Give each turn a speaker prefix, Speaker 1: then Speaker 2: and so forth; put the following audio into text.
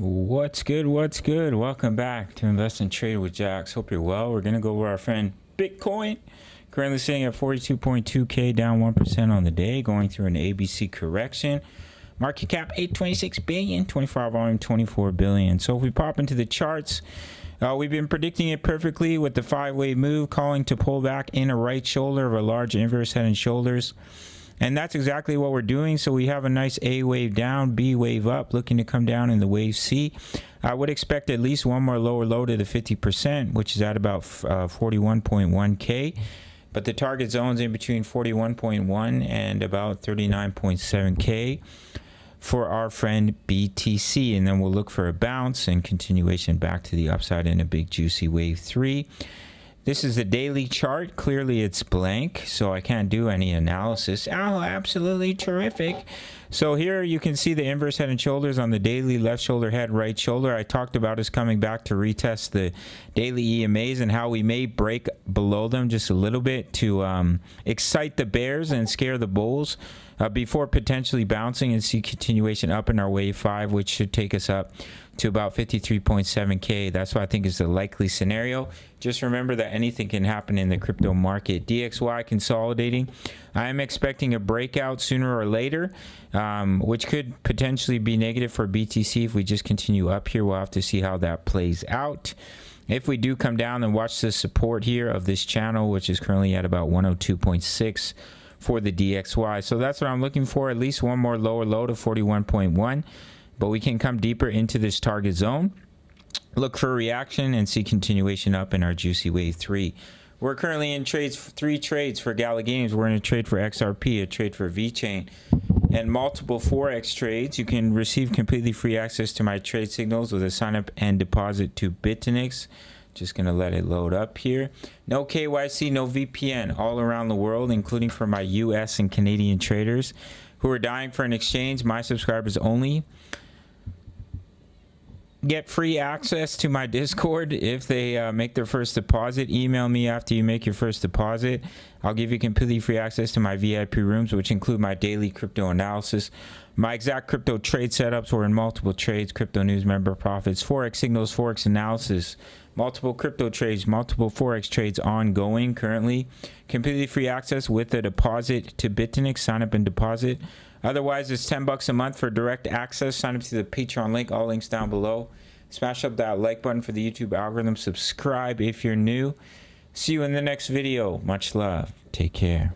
Speaker 1: What's good? What's good? Welcome back to Invest and Trade with Jax. Hope you're well. We're going to go over our friend Bitcoin. Currently sitting at 42.2K, down 1% on the day, going through an ABC correction. Market cap 826 billion, 24 volume 24 billion. So if we pop into the charts, we've been predicting it perfectly with the 5-wave move, calling to pull back in a right shoulder of a large inverse head and shoulders. And that's exactly what we're doing. So we have a nice A wave down, B wave up, looking to come down in the wave C. I would expect at least one more lower low to the 50%, which is at about 41.1K. But the target zone's in between 41.1 and about 39.7K for our friend BTC. And then we'll look for a bounce and continuation back to the upside in a big juicy wave 3. This is the daily chart. Clearly it's blank, so I can't do any analysis. Oh, absolutely terrific. So here you can see the inverse head and shoulders on the daily, left shoulder, head, right shoulder. I talked about us coming back to retest the daily EMAs and how we may break below them just a little bit to excite the bears and scare the bulls before potentially bouncing and see continuation up in our wave 5, which should take us up to about 53.7K. That's what I think is the likely scenario. Just remember that anything can happen in the crypto market. DXY consolidating. I am expecting a breakout sooner or later, which could potentially be negative for BTC if we just continue up here. We'll have to see how that plays out. If we do come down and watch the support here of this channel, which is currently at about 102.6 for the DXY. So that's what I'm looking for, at least one more lower low to 41.1. But we can come deeper into this target zone, look for a reaction, and see continuation up in our juicy wave 3. We're currently in trades, 3 trades for Gala Games. We're in a trade for XRP, a trade for VeChain, and multiple Forex trades. You can receive completely free access to my trade signals with a sign up and deposit to BITUNIX. Just going to let it load up here. No KYC, no VPN, all around the world, including for my US and Canadian traders who are dying for an exchange. My subscribers only get free access to my Discord if they make their first deposit. Email me after you make your first deposit. I'll give you completely free access to my VIP rooms, which include my daily crypto analysis, my exact crypto trade setups or in multiple trades, crypto news, member profits, Forex signals, Forex analysis, multiple crypto trades, multiple Forex trades ongoing currently. Completely free access with a deposit to BITUNIX, sign up and deposit. Otherwise, it's $10 a month for direct access. Sign up to the Patreon link, all links down below. Smash up that like button for the YouTube algorithm. Subscribe if you're new. See you in the next video. Much love. Take care.